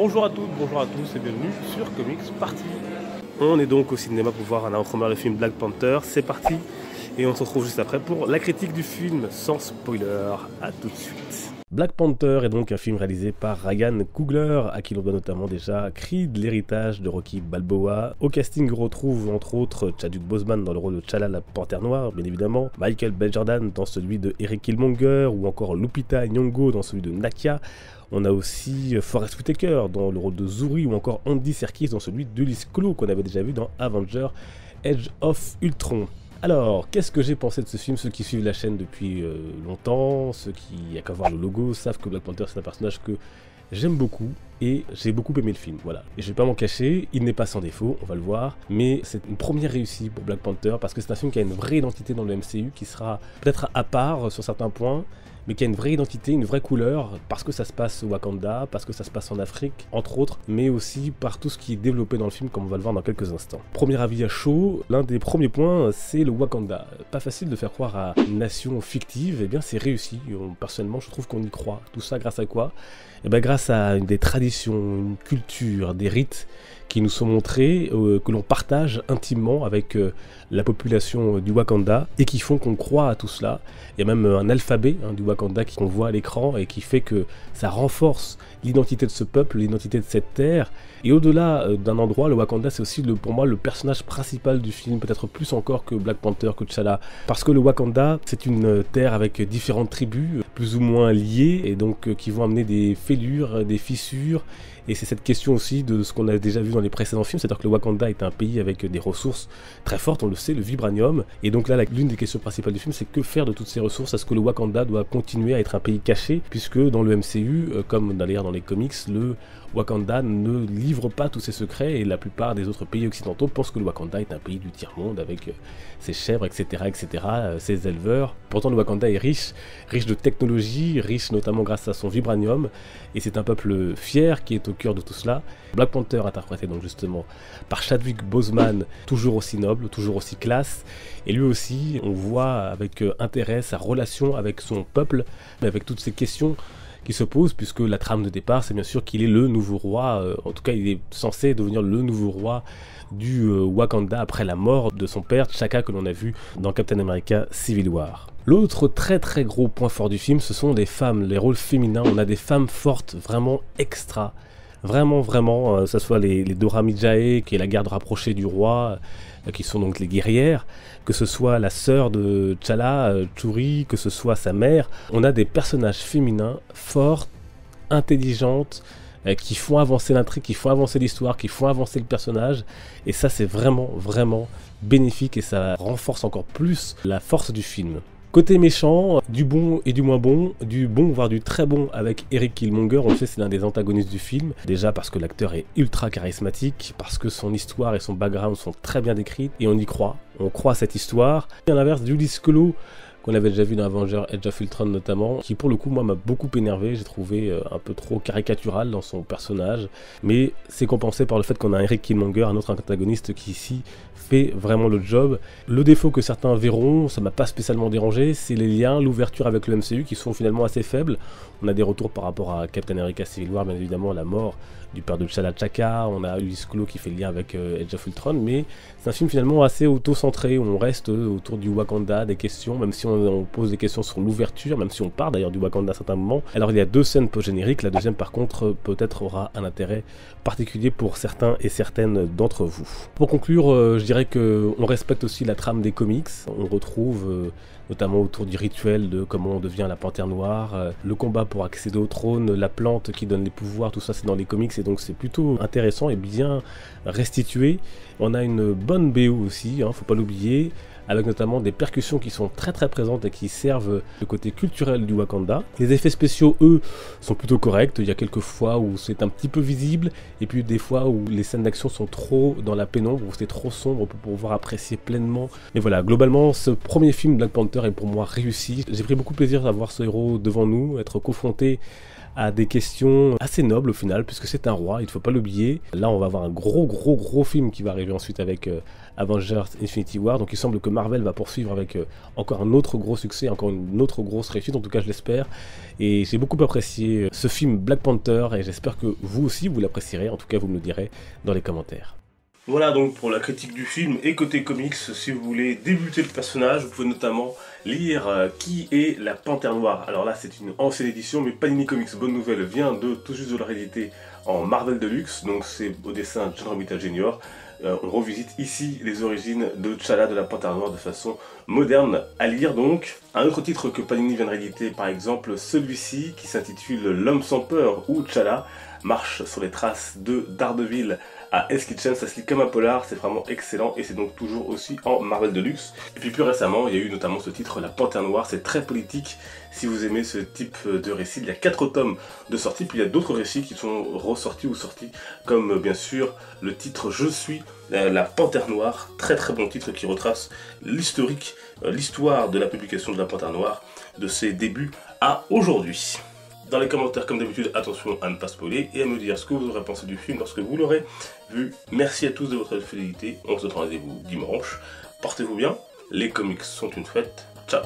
Bonjour à toutes, bonjour à tous et bienvenue sur Comics Party. On est donc au cinéma pour voir en avant-première le film Black Panther, c'est parti. Et on se retrouve juste après pour la critique du film, sans spoiler, à tout de suite. Black Panther est donc un film réalisé par Ryan Coogler, à qui l'on doit notamment déjà Creed, l'héritage de Rocky Balboa. Au casting, on retrouve entre autres Chadwick Boseman dans le rôle de T'Challa la Panthère Noire, bien évidemment, Michael B. Jordan dans celui de Eric Killmonger, ou encore Lupita Nyong'o dans celui de Nakia. On a aussi Forest Whitaker dans le rôle de Zuri, ou encore Andy Serkis dans celui d'Ulysse Klaue, qu'on avait déjà vu dans Avengers Age of Ultron. Alors, qu'est-ce que j'ai pensé de ce film? Ceux qui suivent la chaîne depuis longtemps, ceux qui, à qu'à voir le logo, savent que Black Panther c'est un personnage que j'aime beaucoup et j'ai beaucoup aimé le film, voilà. Et je vais pas m'en cacher, il n'est pas sans défaut, on va le voir, mais c'est une première réussite pour Black Panther parce que c'est un film qui a une vraie identité dans le MCU, qui sera peut-être à part sur certains points, mais qui a une vraie identité, une vraie couleur, parce que ça se passe au Wakanda, parce que ça se passe en Afrique, entre autres, mais aussi par tout ce qui est développé dans le film, comme on va le voir dans quelques instants. Premier avis à chaud, l'un des premiers points, c'est le Wakanda. Pas facile de faire croire à une nation fictive, et bien c'est réussi. Personnellement, je trouve qu'on y croit. Tout ça grâce à quoi? Et bien grâce à des traditions, une culture, des rites qui nous sont montrés, que l'on partage intimement avec la population du Wakanda et qui font qu'on croit à tout cela. Il y a même un alphabet du Wakanda qu'on voit à l'écran et qui fait que ça renforce l'identité de ce peuple, l'identité de cette terre. Et au-delà d'un endroit, le Wakanda c'est aussi pour moi le personnage principal du film, peut-être plus encore que Black Panther, que T'Challa. Parce que le Wakanda c'est une terre avec différentes tribus, plus ou moins liées, et donc qui vont amener des fêlures, des fissures. Et c'est cette question aussi de ce qu'on a déjà vu dans les précédents films, c'est-à-dire que le Wakanda est un pays avec des ressources très fortes, on le sait, le vibranium. Et donc là, l'une des questions principales du film, c'est que faire de toutes ces ressources? Est-ce que le Wakanda doit continuer à être un pays caché? Puisque dans le MCU, comme d'ailleurs dans les comics, le Wakanda ne livre pas tous ses secrets et la plupart des autres pays occidentaux pensent que le Wakanda est un pays du tiers-monde avec ses chèvres, etc., ses éleveurs. Pourtant, le Wakanda est riche de technologie, riche notamment grâce à son vibranium, et c'est un peuple fier qui est au cœur de tout cela. Black Panther, interprété donc justement par Chadwick Boseman, toujours aussi noble, toujours aussi classe, et lui aussi, on voit avec intérêt sa relation avec son peuple, mais avec toutes ces questions qui se pose, puisque la trame de départ c'est bien sûr qu'il est le nouveau roi, en tout cas il est censé devenir le nouveau roi du Wakanda après la mort de son père T'Chaka, que l'on a vu dans Captain America Civil War. L'autre très gros point fort du film, ce sont les femmes, les rôles féminins. On a des femmes fortes, vraiment extra, vraiment, que ce soit les Dora Mijaje, qui est la garde rapprochée du roi, qui sont donc les guerrières, que ce soit la sœur de T'Challa, Shuri, que ce soit sa mère. On a des personnages féminins forts, intelligentes, qui font avancer l'intrigue, qui font avancer l'histoire, qui font avancer le personnage, et ça c'est vraiment bénéfique et ça renforce encore plus la force du film. Côté méchant, du bon et du moins bon, du bon voire du très bon avec Eric Killmonger, on le sait c'est l'un des antagonistes du film, déjà parce que l'acteur est ultra charismatique, parce que son histoire et son background sont très bien décrits et on y croit, on croit à cette histoire. Et à l'inverse d'Ulysse Klaue, qu'on avait déjà vu dans Avengers Age of Ultron notamment, qui pour le coup moi m'a beaucoup énervé, j'ai trouvé un peu trop caricatural dans son personnage, mais c'est compensé par le fait qu'on a Eric Killmonger, un autre antagoniste qui ici fait vraiment le job. Le défaut que certains verront, ça m'a pas spécialement dérangé, c'est les liens, l'ouverture avec le MCU qui sont finalement assez faibles. On a des retours par rapport à Captain America Civil War, bien évidemment la mort du père de T'Challa, on a Ulysse Klaue qui fait le lien avec Age of Ultron, mais c'est un film finalement assez auto-centré, on reste autour du Wakanda, des questions, même si on pose des questions sur l'ouverture, même si on part d'ailleurs du Wakanda à certains moments. Alors il y a deux scènes post-génériques, la deuxième par contre peut-être aura un intérêt particulier pour certains et certaines d'entre vous. Pour conclure, je dirais qu'on respecte aussi la trame des comics, on retrouve notamment autour du rituel de comment on devient la Panthère Noire, le combat pour accéder au trône, la plante qui donne les pouvoirs, tout ça c'est dans les comics et donc c'est plutôt intéressant et bien restitué. On a une bonne BO aussi, faut pas l'oublier, avec notamment des percussions qui sont très présentes et qui servent le côté culturel du Wakanda. Les effets spéciaux, eux, sont plutôt corrects. Il y a quelques fois où c'est un petit peu visible, et puis des fois où les scènes d'action sont trop dans la pénombre, où c'est trop sombre pour pouvoir apprécier pleinement. Mais voilà, globalement, ce premier film Black Panther est pour moi réussi. J'ai pris beaucoup de plaisir à voir ce héros devant nous, être confronté à des questions assez nobles au final, puisque c'est un roi, il ne faut pas l'oublier. Là, on va avoir un gros film qui va arriver ensuite avec Avengers Infinity War, donc il semble que Marvel va poursuivre avec encore un autre gros succès, encore une autre grosse réussite, en tout cas je l'espère. Et j'ai beaucoup apprécié ce film Black Panther, et j'espère que vous aussi vous l'apprécierez, en tout cas vous me le direz dans les commentaires. Voilà donc pour la critique du film. Et côté comics, si vous voulez débuter le personnage, vous pouvez notamment lire qui est la Panthère Noire. Alors là c'est une ancienne édition, mais Panini Comics, bonne nouvelle, vient de tout juste de la rééditer en Marvel Deluxe, donc c'est au dessin John Romita Jr. On revisite ici les origines de T'Challa de la Panthère Noire de façon moderne à lire donc. Un autre titre que Panini vient de rééditer, par exemple celui-ci qui s'intitule L'Homme sans peur, où T'Challa marche sur les traces de Daredevil à Hell's Kitchen. Ça se lit comme un polar, c'est vraiment excellent et c'est donc toujours aussi en Marvel Deluxe. Et puis plus récemment, il y a eu notamment ce titre La Panthère Noire, c'est très politique si vous aimez ce type de récit. Il y a 4 tomes de sortie, puis il y a d'autres récits qui sont ressortis ou sortis, comme bien sûr le titre Je suis la Panthère Noire, très bon titre qui retrace l'historique, l'histoire de la publication de la Panthère Noire, de ses débuts à aujourd'hui. Dans les commentaires, comme d'habitude, attention à ne pas spoiler et à me dire ce que vous aurez pensé du film lorsque vous l'aurez vu. Merci à tous de votre fidélité. On se donne rendez-vous dimanche. Portez-vous bien. Les comics sont une fête. Ciao.